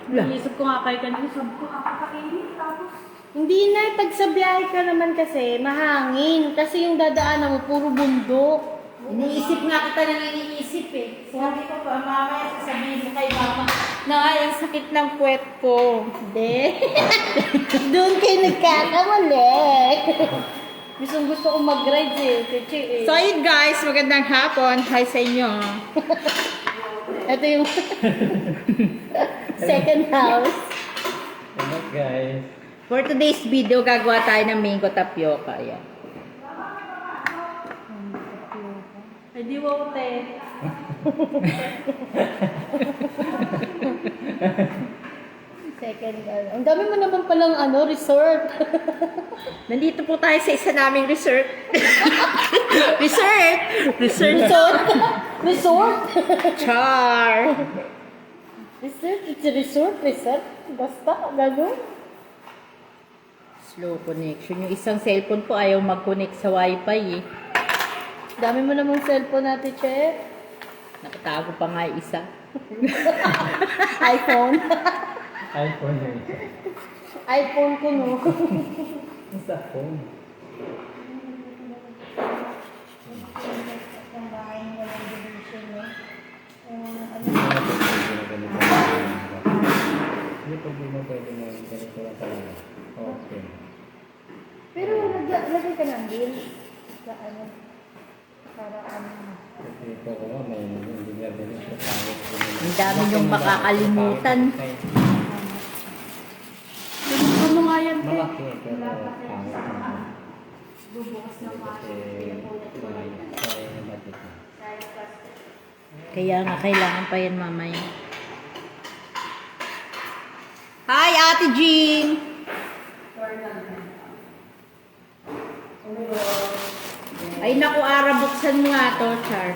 Naisip ko nga kayo kanina, sabi ko kakakainit tapos. Hindi na, pag sa biyahe ka naman kasi, mahangin. Kasi yung dadaanan mo, puro bundok. Iniisip nga kita nang iniisip eh. Sabi ko pa, mamaya sasabihin mo kay mama na ay ang sakit ng puwet ko. Hindi. Doon kayo nagkakamali. Gusto ko mag-ride eh. Kechi eh. So yun guys, magandang hapon. Hi sa inyo. Ito yung second house. Hello guys. For today's video, gagawa tayo ng mango tapioca. Ayan. Ay, di wow, te. Second house. Ang dami mo naman palang resort. Nandito po tayo sa isa naming resort. Resort! Resort? Resort? Char! Resort? It's a resort? Basta, gano'n. Slow connection. Yung isang cellphone po ayaw mag-connect sa wifi eh. Dami mo namang cellphone natin, Che. Nakatago pa nga yung isa. iPhone. iPhone yun. iPhone ko, no? Sa phone. Hindi problema pwede na ganito lang talaga. Okay. Pero lagay ka ng bill. Sa para Kasi ito ko nga may engineer din ito. Ang dami yung makakalimutan. Ano nga yan, Che? Malaki ito. Bubukas na Kaya nga kailangan pa yan mamaya. Hi, Ate Jean! Ay naku, Ara, buksan mo nga to, Char.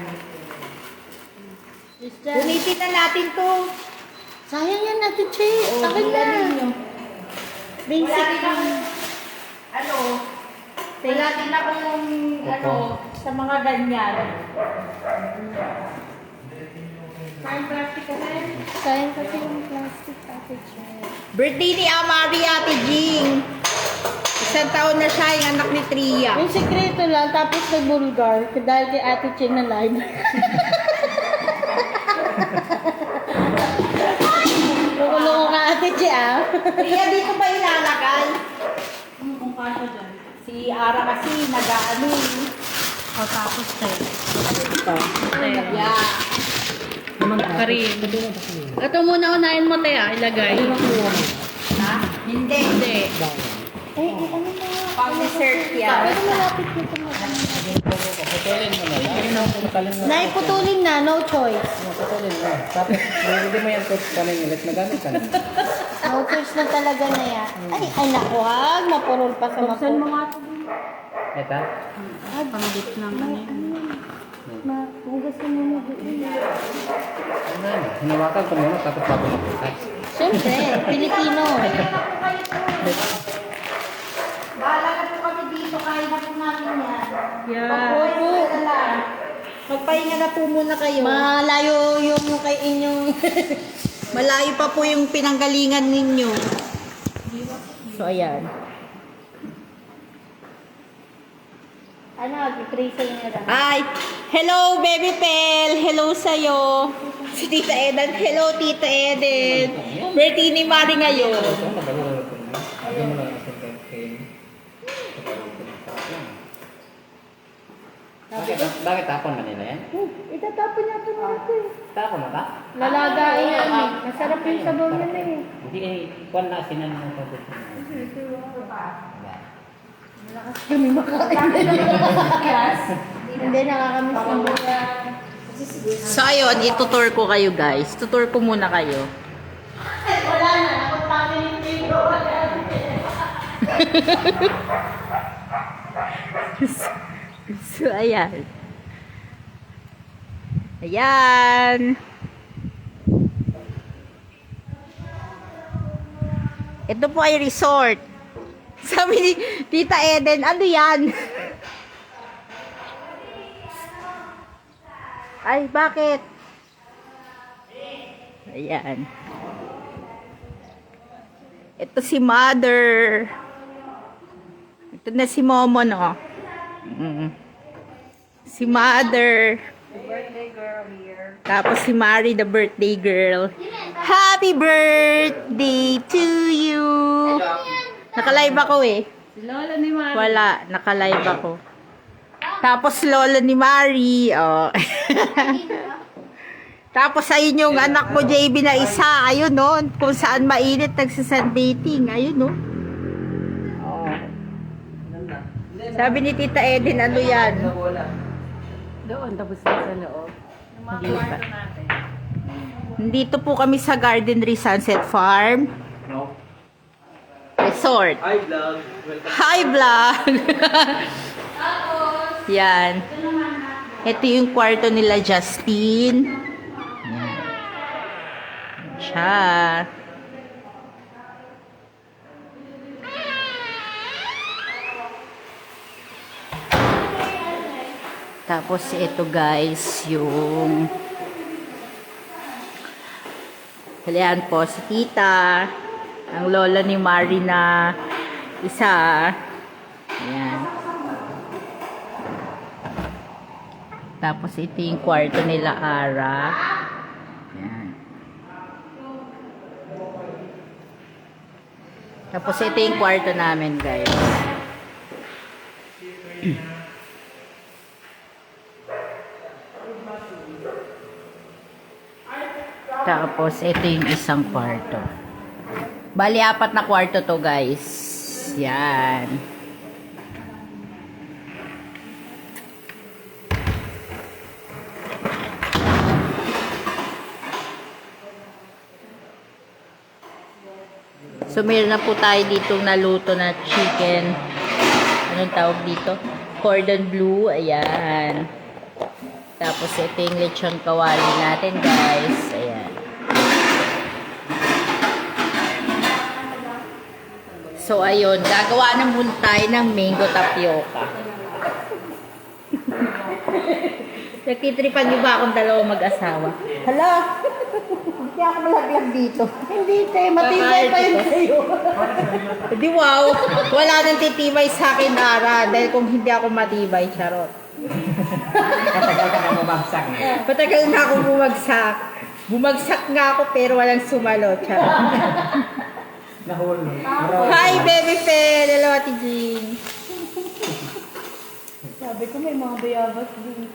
Ulitin na natin to. Sayang yan natin, Che. Oh, Akin na. Basic Wala din lang. Wala din akong sa mga ganyan. Fine plastic kasi. Sayang kasi yung plastic package. Birthday ni Amari, Ate Jing. 1 taon na siya, yung anak ni Tria. Yung sekreto lang, tapos nag-bulgar. Dahil kay Ate Ching na live. Kukulong ka Ate Ching, Tria, dito ba ilalagay? Kung kasya dyan. Si Ara kasi nag-ano eh. O tapos tayo. Ito. Yeah. Karin. Ito muna unahin mo tayo, ilagay. Ha? Hindi. Hindi. Ano na? Pang-dessert yan. Pero malapit na ito mo. Putulin mo na lang. Putulin mo. Naiputulin na, no choice. Putulin mo. Tapos, hindi mo yan coach ka na yung ulit. Magamit ka na. No choice na talaga na yan. Ay naku, wag. Mapurol pa sa mapurol. Mo nga Ito? Ay, pangdip ng ano yan. Hugas ka muna doon. Ano yan? Hinawakan ko muna tapos bago magbukas. Siyempre, Pilipino. Bahala na po kami dito, kaya na po namin yan. Opo. Magpahinga na po muna kayo. Malayo yung kay inyong... Malayo pa po yung pinanggalingan ninyo. So, ayan. Tracer niya lang. Ay, hello, baby Pel. Hello sa'yo. Si Tita Eden. Hello, Tita Eden. Birthday ni Mari ngayon. Ito, madali lang ito. Lagyan mo lang kasi kay Bakit tapon na nila yan? Itatapon niya ito natin. Tapon na ba? Lalagain yan eh. Masarap yung sabaw niya na eh. Hindi eh, kuwan na sinan mo ito. Malakas kami makain. Hindi, nakakamiss kami. So, ayun, itutour ko kayo, guys. Tutour ko muna kayo. Wala na. Ako family dito. So, ayan. Ayan. Ito po ay resort. Sabi ni Tita Eden, ano yan? Ay, bakit? Ayan. Ito si Mother. Ito na si Momo, no? Si Mother. Birthday girl here. Tapos si Mari, the birthday girl. Happy birthday to you! Nakalive ako eh. Si Lola ni Mari. Wala, nakalive ako. Tapos lola ni Mari. Oh. Tapos ayun yung anak mo, JB, na isa. Ayun, no? Kung saan mainit, nagsasundating. Ayun, no? Oh. Sabi ni Tita Eden, ano yan? Doon, tapos na sa loob. Yung mga Hindi pa. kwarto natin. Nandito po kami sa Gardenry Sunset Farm No. Resort. Hi, vlog. Welcome. Hi, vlog! Yan. Ito yung kwarto nila, Justine. Yan. Siya. Tapos ito guys, yung Halian po si Tita, ang lola ni Mari na isa. Ayan. Tapos ito yung kwarto nila Ara. Ayan. Tapos ito yung kwarto namin guys. Tapos, ito yung isang kwarto. Bali, 4 na kwarto to, guys. Yan. So, meron na po tayo ditong naluto na chicken. Anong tawag dito? Cordon bleu. Ayan. Tapos, ito yung lechon kawali natin, guys. Ayan. So, ayun. Gagawa na muna tayo ng mango tapioca. Nagtitripan niyo ba akong dalawa mag-asawa? Hala! Hindi ako malaglag dito. Hindi, te. Matibay pa yun sa'yo. Hindi, wow. Wala nang titibay sa akin, Ara. Dahil kung hindi ako matibay, charot. Matagal ka na bumagsak. Patagal na ako bumagsak. Bumagsak nga ako pero walang sumalo. Charot. Nahulog. Hi, baby Fel! Hello, Ate Jean. Sabi ko may mga bayabas din.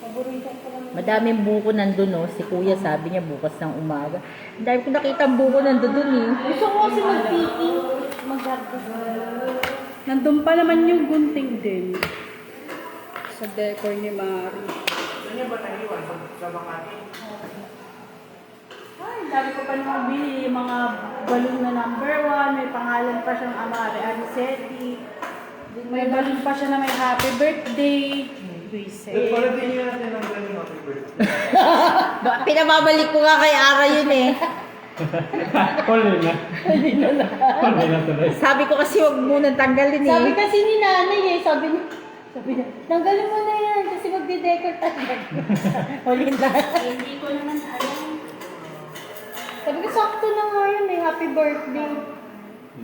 Paborito ko lang. Madaming buko nandun, no? Si Kuya sabi niya bukas ng umaga. Ang dami ko nakita ang buko nandun dun, eh. Gusto ko kasi mag-picking. Mag-harvest. Nandun pa naman yung gunting din. Sa decor ni Mari. Ay, dami ko pa naman bili. Yung mga balloon na number 1. May pangalan pa siyang Amare Anicetti. May balloon pa siya na may happy birthday. Reset. Pinababalik ko nga kay Ara yun, eh. Huli na. Huli na tuloy. Sabi ko kasi huwag munang tanggalin, eh. Sabi kasi ni nanay eh, sabi niya, tanggalin mo na yan kasi magde-decor tayo. Huli na. Hindi ko naman alam. Sabi ko, sakto na nga yun eh, happy birthday.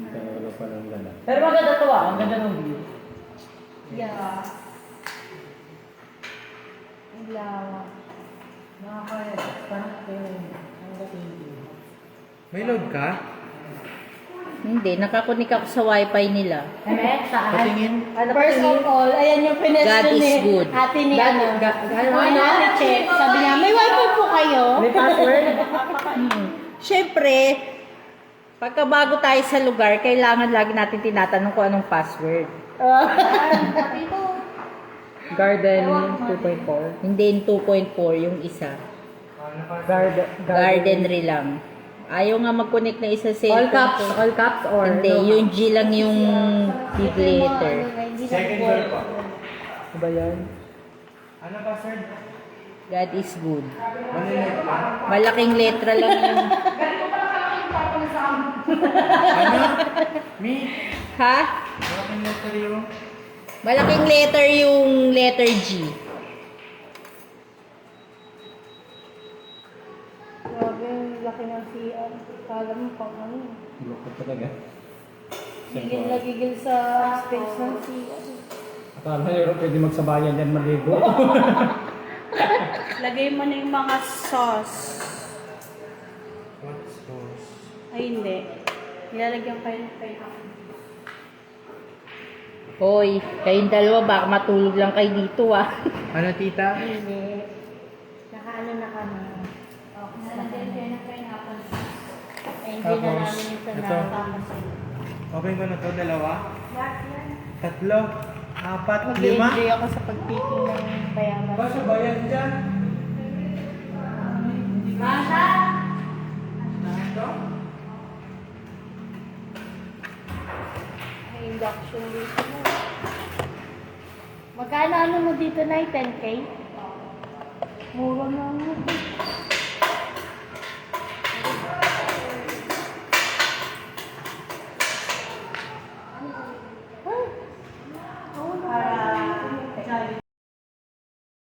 Wala pa ng gala. Pero maganda to, ah. Ang ganda ng view. Yeah. Ang lawa. May load ka? Hindi, nakakunik ako sa wifi nila. Patingin. First of all, ayan yung God pinestro is ni good. ate ni ano. Ano, ate Che. Sabi niya, may wifi po kayo. May password? Siyempre, pagka bago tayo sa lugar, kailangan lagi natin tinatanong kung anong password. Garden 2.4? Hindi, 2.4 yung isa. Gardenry lang. Ayaw nga mag-connect na isa sa All caps or Hindi, no? yung G lang yung big letter. Second door pa. Ano ba yan? Ano ba, sir? God is good. Malilit pa. Malaking letra lang yung... Ano? Me? Ha? Malaking letter yung... Malaking letter yung letter G. Grabe, laki ng CR. Kala mo pang ano. Loko talaga. Gigil na gigil sa space ng CR. Akala nyo pwede magsabayan yan maligo. Lagay mo na yung mga sauce. What sauce? Ay, hindi. Ilalagyan kayo ng kayo. Hoy, kayong dalawa baka matulog lang kayo dito ah. Ano tita? Hindi. Nakaano na kami. Nalagyan kayo ng pineapple. Ay, hindi na Tapos, namin ito ito. nakatakas. Open ko na to, dalawa? Lahat yan. 3, 4, 5. Mag-enjoy ako sa pagpiping ng bayaran. Sabayan dyan. Masha! May induction dito mo. Magkano ano mo dito na 10K? Mura na mo.